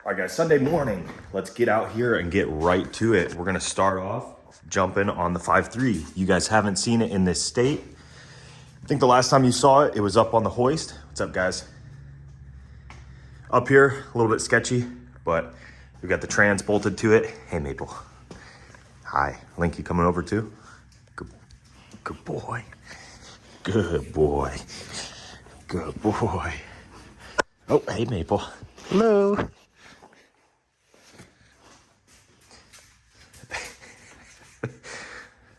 All right, guys, Sunday morning. Let's get out here and get right to it. We're gonna start off jumping on the 5.3. You guys haven't seen it in this state. I think the last time you saw it, it was up on the hoist. What's up, guys? Up here, a little bit sketchy, but we got the trans bolted to it. Hey, Maple. Hi, Link, you coming over too? Good boy. Good boy. Good boy. Oh, hey, Maple. Hello.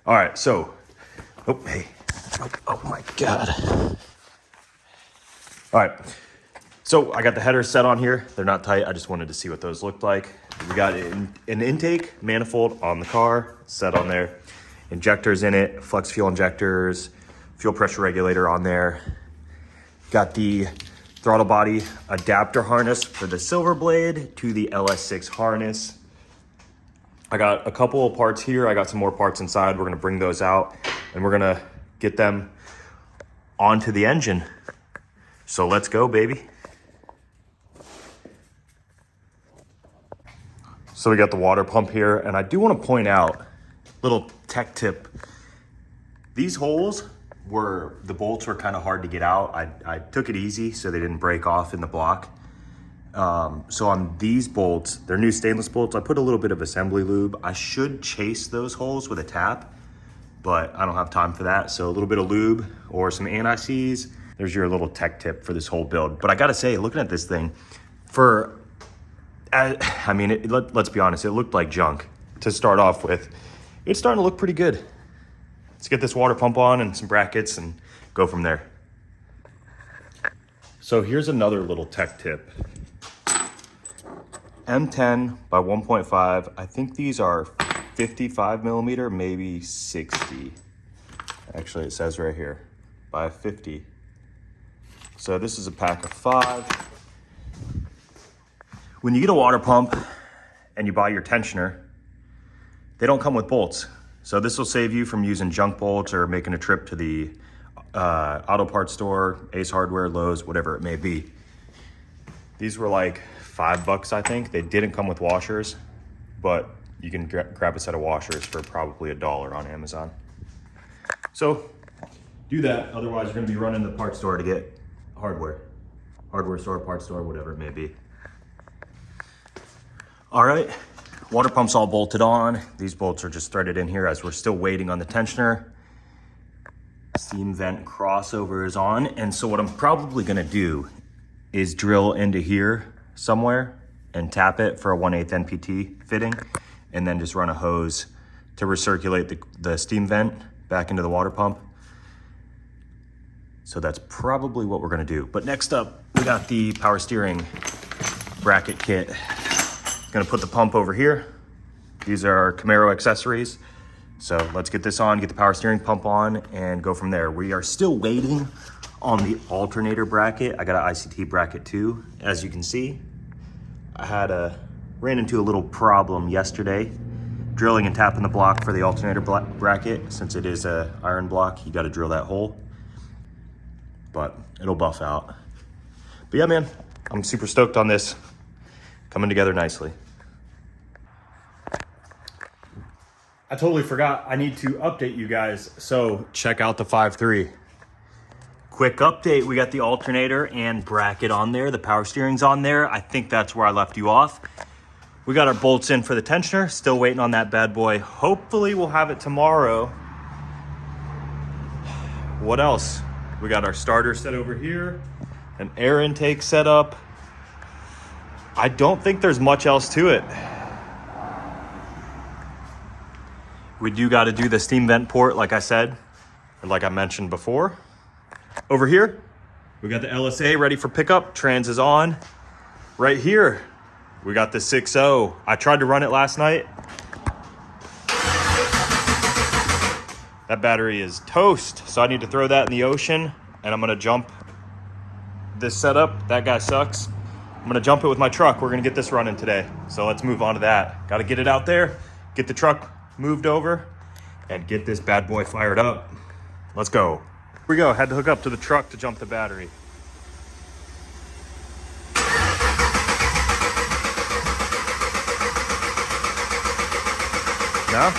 All right, so, oh, hey. Oh my God. All right, so I got the headers set on here. They're not tight. I just wanted to see what those looked like. We got an intake manifold on the car, set on there. Injectors in it, flex fuel injectors, fuel pressure regulator on there. Got the throttle body adapter harness for the silver blade to the LS6 harness. I got a couple of parts here. I got some more parts inside. We're gonna bring those out and we're gonna get them onto the engine. So let's go, baby. So we got the water pump here, and I do want to point out, little tech tip. These holes the bolts were kind of hard to get out. I took it easy so they didn't break off in the block. So on these bolts, they're new stainless bolts. I put a little bit of assembly lube. I should chase those holes with a tap, but I don't have time for that. So a little bit of lube or some anti-seize. There's your little tech tip for this whole build. But I gotta say, looking at this thing, let's be honest, it looked like junk to start off with. It's starting to look pretty good. Let's get this water pump on and some brackets and go from there. So here's another little tech tip. M10 by 1.5. I think these are 55 millimeter, maybe 60. Actually, it says right here, by 50. So this is a pack of 5. When you get a water pump and you buy your tensioner, they don't come with bolts. So this will save you from using junk bolts or making a trip to the auto parts store, Ace Hardware, Lowe's, whatever it may be. These were like $5, I think. They didn't come with washers, but you can grab a set of washers for probably $1 on Amazon. So do that. Otherwise, you're gonna be running to the parts store to get hardware store, parts store, whatever it may be. All right, water pump's all bolted on. These bolts are just threaded in here as we're still waiting on the tensioner. Steam vent crossover is on. And so what I'm probably gonna do is drill into here somewhere and tap it for a 1/8 NPT fitting, and then just run a hose to recirculate the steam vent back into the water pump. So that's probably what we're gonna do. But next up, we got the power steering bracket kit. Gonna put the pump over here. These are our Camaro accessories. So let's get this on, get the power steering pump on, and go from there. We are still waiting on the alternator bracket. I got an ICT bracket too. As you can see, I ran into a little problem yesterday, drilling and tapping the block for the alternator bracket. Since it is a iron block, you gotta drill that hole, but it'll buff out. But yeah, man, I'm super stoked on this. Coming together nicely. I totally forgot, I need to update you guys. So check out the 5.3. Quick update, we got the alternator and bracket on there. The power steering's on there. I think that's where I left you off. We got our bolts in for the tensioner. Still waiting on that bad boy. Hopefully we'll have it tomorrow. What else? We got our starter set over here. An air intake set up. I don't think there's much else to it. We do got to do the steam vent port, like I said, or like I mentioned before. Over here, we got the LSA ready for pickup. Trans is on. Right here, we got the 6.0. I tried to run it last night. That battery is toast, so I need to throw that in the ocean, and I'm gonna jump this setup. That guy sucks. I'm gonna jump it with my truck. We're gonna get this running today. So let's move on to that. Gotta get it out there, get the truck moved over, and get this bad boy fired up. Let's go. Here we go, had to hook up to the truck to jump the battery. No?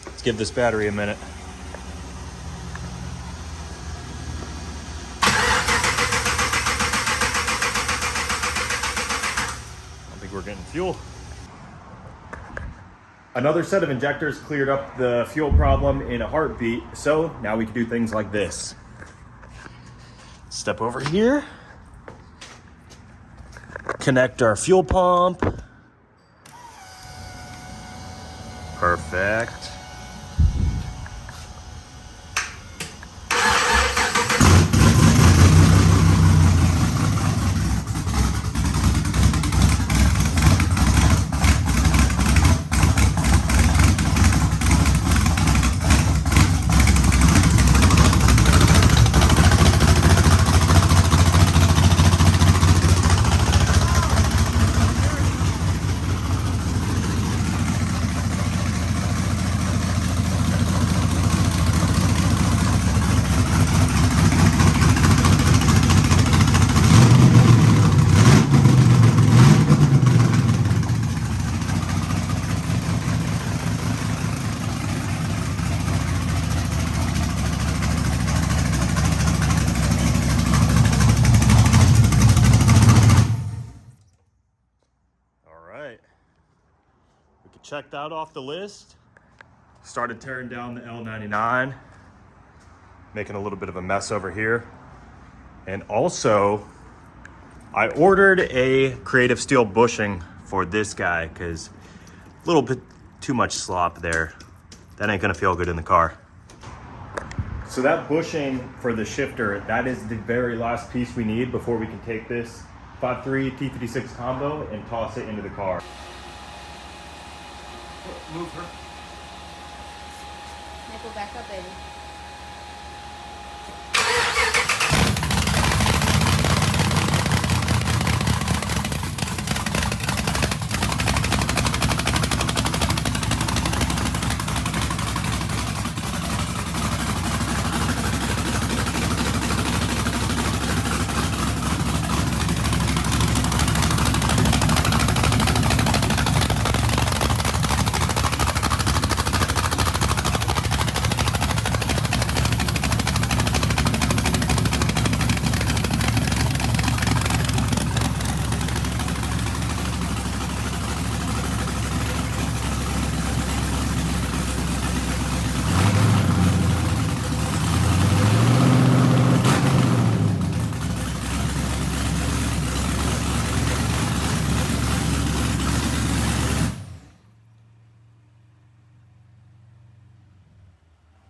Let's give this battery a minute. I think we're getting fuel. Another set of injectors cleared up the fuel problem in a heartbeat, so now we can do things like this. Step over here, connect our fuel pump. Perfect. We could check that off the list. Started tearing down the L99, making a little bit of a mess over here. And also, I ordered a creative steel bushing for this guy because a little bit too much slop there. That ain't gonna feel good in the car. So that bushing for the shifter, that is the very last piece we need before we can take this 5.3 T56 combo and toss it into the car. Move her. Michael, back up, baby.